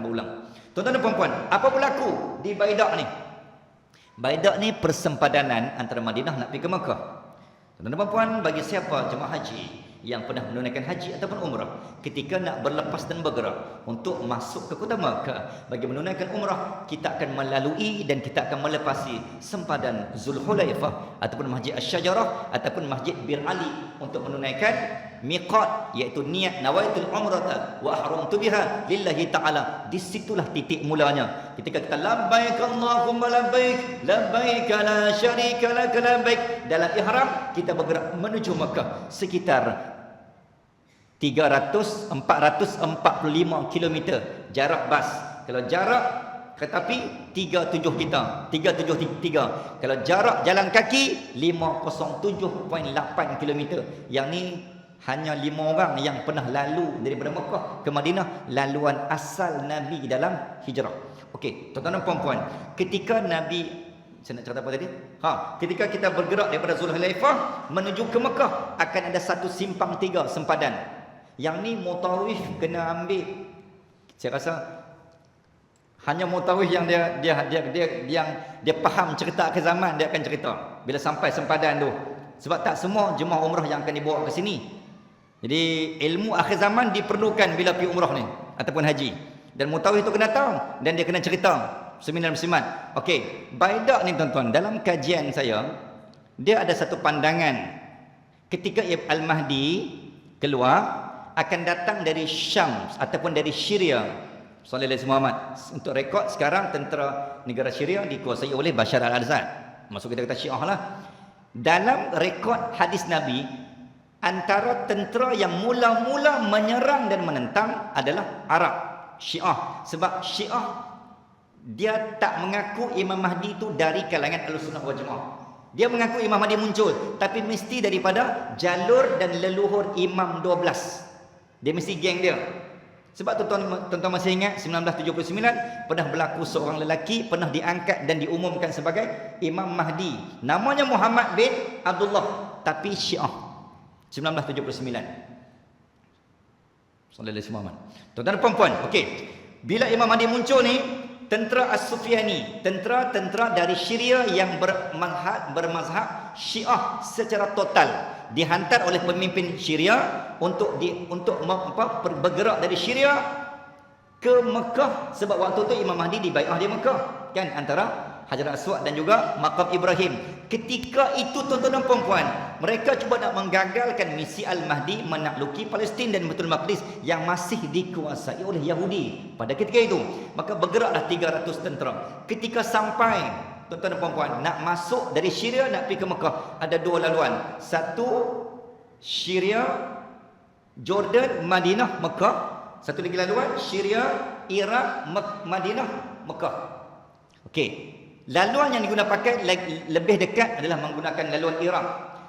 berulang. Tuan-tuan dan puan-puan, apa berlaku di Baidak ni? Baidak ni persempadanan antara Madinah nak pergi ke Mekah. Tuan-tuan dan puan-puan, bagi siapa jemaah haji yang pernah menunaikan haji ataupun umrah, ketika nak berlepas dan bergerak untuk masuk ke kota Makkah bagi menunaikan umrah, kita akan melalui dan kita akan melepasi sempadan Zulhulaifah ataupun Masjid Asy-Syajarah ataupun Masjid Bir Ali untuk menunaikan miqat, iaitu niat nawaitul umrata wa ahramtu biha lillahi ta'ala. Disitulah titik mulanya. Ketika kita labbaik Allahumma labbaik, labbaik la syarika lak labbaik, dalam ihram kita bergerak menuju Makkah sekitar 445 km jarak bas. Kalau jarak kereta api 37 kita, 373. Kalau jarak jalan kaki 507.8 km. Yang ni hanya 5 orang yang pernah lalu daripada Mekah ke Madinah, laluan asal Nabi dalam hijrah. Okey, tuan-tuan dan puan-puan, ketika Nabi, saya nak cerita apa tadi? Ketika kita bergerak daripada Zulhulaifah menuju ke Mekah, akan ada satu simpang 3 sempadan. Yang ni mutawif kena ambil. Saya rasa hanya mutawif yang dia faham cerita akhir zaman, dia akan cerita bila sampai sempadan tu. Sebab tak semua jemaah umrah yang akan dibawa ke sini. Jadi ilmu akhir zaman diperlukan bila pergi umrah ni ataupun haji. Dan mutawif tu kena tahu dan dia kena cerita seminar-seminar. Okey, Baidak ni tuan-tuan, dalam kajian saya dia ada satu pandangan ketika Al-Mahdi keluar akan datang dari Syam ataupun dari Syria. Sallallahu alaihi Muhammad. Untuk rekod sekarang tentera negara Syria dikuasai oleh Bashar al-Assad. Masuk kita kata Syiah lah. Dalam rekod hadis Nabi, antara tentera yang mula-mula menyerang dan menentang adalah Arab, Syiah. Sebab Syiah dia tak mengaku Imam Mahdi itu dari kalangan Ahlussunnah wal Jamaah. Dia mengaku Imam Mahdi muncul, tapi mesti daripada jalur dan leluhur Imam 12. Dia mesti geng dia. Sebab tuan-tuan masih ingat 1979 pernah berlaku seorang lelaki pernah diangkat dan diumumkan sebagai Imam Mahdi. Namanya Muhammad bin Abdullah, tapi Syiah. 1979. Sallallahu alaihi wasallam. Tuan-tuan dan puan-puan, okey. Bila Imam Mahdi muncul ni, tentera As-Sufyani, tentera dari Syria yang bermazhab Syiah secara total, dihantar oleh pemimpin Syria untuk bergerak dari Syria ke Mekah. Sebab waktu tu Imam Mahdi dibai'ah di Mekah, kan, antara Hajar Aswad dan juga Maqam Ibrahim. Ketika itu tuan-tuan dan puan-puan, mereka cuba nak menggagalkan misi Al-Mahdi menakluki Palestin dan Baitul Maqdis yang masih dikuasai oleh Yahudi pada ketika itu. Maka bergeraklah 300 tentera. Ketika sampai, tuan-tuan dan puan-puan, nak masuk dari Syria nak pergi ke Mekah, ada 2 laluan. Satu Syria, Jordan, Madinah, Mekah. Satu lagi laluan Syria, Iraq, Madinah, Mekah. Okey. Laluan yang digunakan pakai lebih dekat adalah menggunakan laluan Iraq.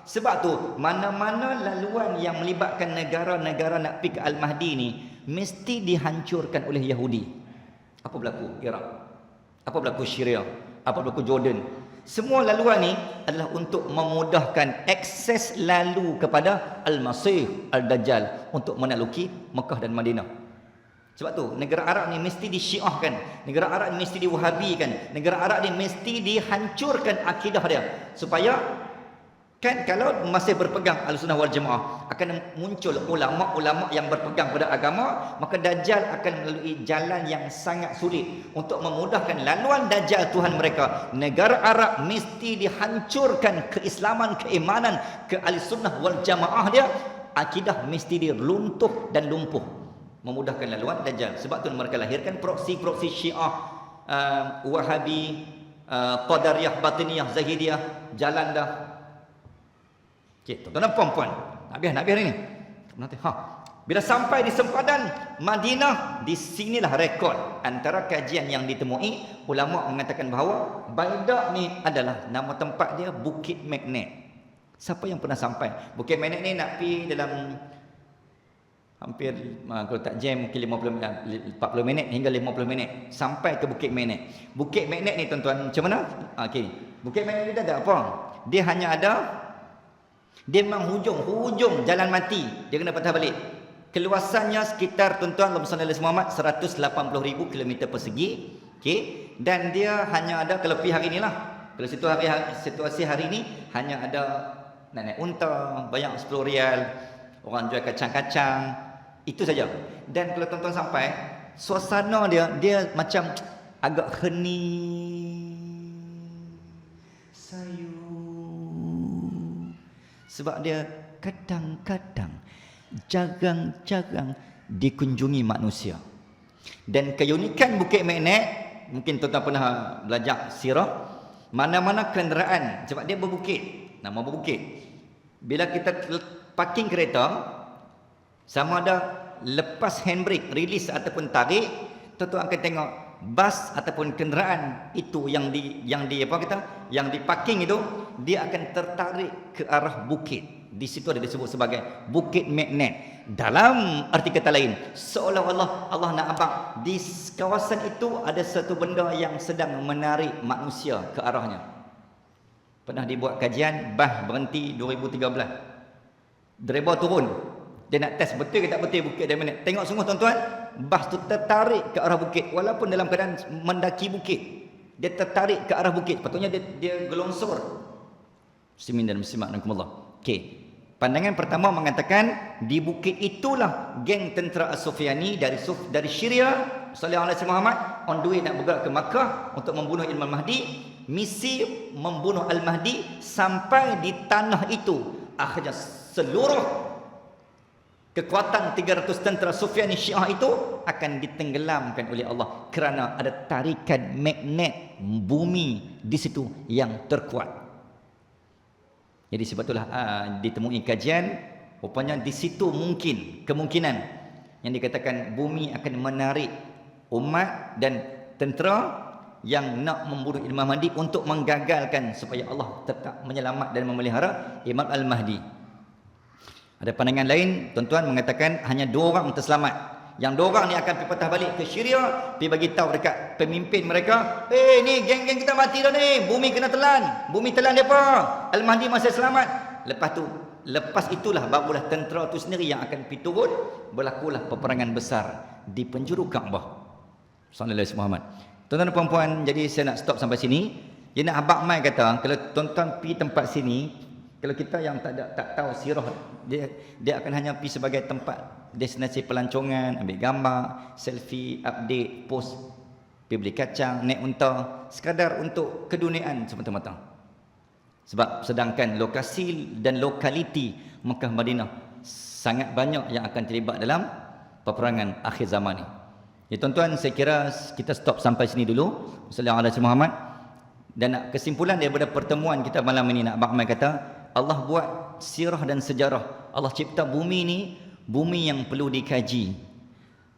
Sebab tu mana-mana laluan yang melibatkan negara-negara nak pergi ke Al-Mahdi ni mesti dihancurkan oleh Yahudi. Apa berlaku Iraq? Apa berlaku Syria? Apa berlaku Jordan? Semua laluan ni adalah untuk memudahkan akses lalu kepada Al-Masih Al-Dajjal untuk menakluki Mekah dan Madinah. Sebab tu negara Arab ni mesti disyiahkan, negara Arab ni mesti diwahabikan, negara Arab ni mesti dihancurkan akidah dia. Supaya kan kalau masih berpegang Ahlussunnah wal Jamaah, akan muncul ulama-ulama yang berpegang pada agama, maka Dajjal akan melalui jalan yang sangat sulit untuk memudahkan laluan Dajjal Tuhan mereka. Negara Arab mesti dihancurkan keislaman, keimanan, ke Ahlussunnah wal Jamaah dia, akidah mesti diruntuh dan lumpuh, memudahkan laluan Dajjal. Sebab tu mereka lahirkan proksi-proksi Syiah, Wahabi, Qadariyah, Batiniyah, Zahidiyah, jalan dah. Okey, tuan-tuan dan puan-puan, nak habis hari ni. Nanti bila sampai di sempadan Madinah, di sinilah rekod antara kajian yang ditemui, ulama mengatakan bahawa Baidak ni adalah nama tempat dia Bukit Magnet. Siapa yang pernah sampai Bukit Magnet ni nak pergi dalam hampir, kalau tak jam mungkin 40 minit hingga 50 minit sampai ke Bukit Magnet. Bukit Magnet ni tuan-tuan macam mana? Okey, Bukit Magnet ni tak ada apa. Dia hanya ada, dia memang hujung jalan mati. Dia kena patah balik. Keluasannya sekitar, tuan-tuan, Muhammad 180,000 km persegi. Okey, dan dia hanya ada, kalau pergi hari inilah, kalau situasi hari ini hanya ada nak naik unta, bayar 10 rial, orang jual kacang-kacang. Itu saja. Dan kalau tuan-tuan sampai, suasana dia macam agak hening, sayu. Sebab dia kadang-kadang jarang-jarang dikunjungi manusia. Dan keunikan Bukit Magnet, mungkin tuan-tuan pernah belajar sirah, mana-mana kenderaan, sebab dia berbukit, nama berbukit. Bila kita parking kereta, sama ada lepas handbrake, release ataupun tarik, tuan-tuan akan tengok bas ataupun kenderaan itu yang di parking itu, dia akan tertarik ke arah bukit. Di situ ada disebut sebagai Bukit Magnet. Dalam arti kata lain, seolah-olah Allah nak abang di kawasan itu ada satu benda yang sedang menarik manusia ke arahnya. Pernah dibuat kajian, bas berhenti 2013. Driver turun, dia nak test betul ke tak betul Bukit Magnet. Tengok semua tuan-tuan, bas tu tertarik ke arah bukit, walaupun dalam keadaan mendaki bukit, dia tertarik ke arah bukit. Patutnya dia gelongsor. Muslimin dan muslimat rahimakumullah. Okey. Pandangan pertama mengatakan di bukit itulah geng tentera As-Sufyani dari Syria sallallahu alaihi Muhammad on the way nak bergerak ke Makkah untuk membunuh Imam Mahdi. Misi membunuh Al-Mahdi sampai di tanah itu, akhirnya seluruh kekuatan 300 tentera Sufyani Syiah itu akan ditenggelamkan oleh Allah kerana ada tarikan magnet bumi di situ yang terkuat. Jadi sebab itulah ditemui kajian, rupanya di situ mungkin kemungkinan yang dikatakan bumi akan menarik umat dan tentera yang nak membunuh Imam Mahdi untuk menggagalkan supaya Allah tetap menyelamat dan memelihara Imam Al-Mahdi. Ada pandangan lain, tuan-tuan mengatakan hanya 2 orang terselamat. Yang 2 orang ni akan pergi patah balik ke Syria, pergi bagi tahu dekat pemimpin mereka, ni geng-geng kita mati dah ni, bumi kena telan. Bumi telan depa. Al-Mahdi masih selamat. Lepas itulah barulah tentera tu sendiri yang akan pergi turun, berlakulah peperangan besar di penjuru Kaabah. Sallallahu alaihi Muhammad. Tuan-tuan dan puan-puan, jadi saya nak stop sampai sini. Jadi nak Abang Mai kata, kalau tuan-tuan pergi tempat sini, kalau kita yang tak tahu sirah, dia akan hanya pergi sebagai tempat destinasi pelancongan, ambil gambar, selfie, update, post, pergi beli kacang, naik unta, sekadar untuk keduniaan semata-mata. Sebab sedangkan lokasi dan lokaliti Mekah Madinah sangat banyak yang akan terlibat dalam peperangan akhir zaman ni. Ya tuan-tuan, saya kira kita stop sampai sini dulu. Sallallahu alaihi Muhammad. Dan kesimpulan daripada pertemuan kita malam ini, nak Abang Mai kata, Allah buat sirah dan sejarah. Allah cipta bumi ni, bumi yang perlu dikaji,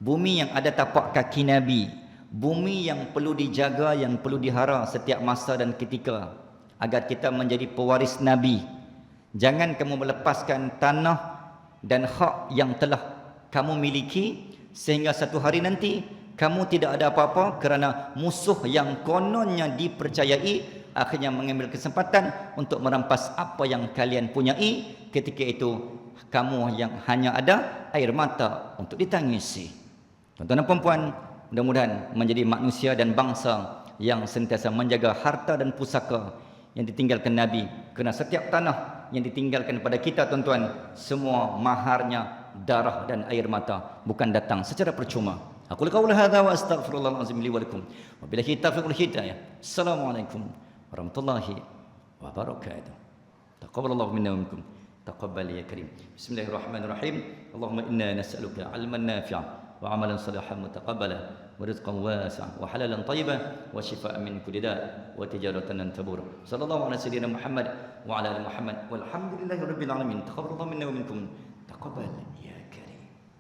bumi yang ada tapak kaki Nabi, bumi yang perlu dijaga, yang perlu dihara setiap masa dan ketika agar kita menjadi pewaris Nabi. Jangan kamu melepaskan tanah dan hak yang telah kamu miliki sehingga satu hari nanti kamu tidak ada apa-apa kerana musuh yang kononnya dipercayai akhirnya mengambil kesempatan untuk merampas apa yang kalian punyai. Ketika itu kamu yang hanya ada air mata untuk ditangisi. Tuan-tuan dan puan-puan, mudah-mudahan menjadi manusia dan bangsa yang sentiasa menjaga harta dan pusaka yang ditinggalkan Nabi. Kerana setiap tanah yang ditinggalkan pada kita, tuan-tuan, semua maharnya darah dan air mata, bukan datang secara percuma. Aku qaula hadza wa astaghfirullahal azim li wa lakum. Wabillahi taufiq wal hidayah. Assalamualaikum warahmatullahi wabarakatuh. Taqabbalallahu minna wa minkum. Taqabbal ya karim. Bismillahirrahmanirrahim. Allahumma inna nas'aluka 'ilman nafi'an wa 'amalan salihan mutaqabbala wa rizqan wasi'an wa halalan thayyiban wa shifaa'an min kulli da' wa tijaratan lan tabur. Sallallahu ala sayyidina Muhammad wa ala ali Muhammad walhamdulillahi rabbil alamin. Taqabbalallahu minna wa minkum. Taqabbal ya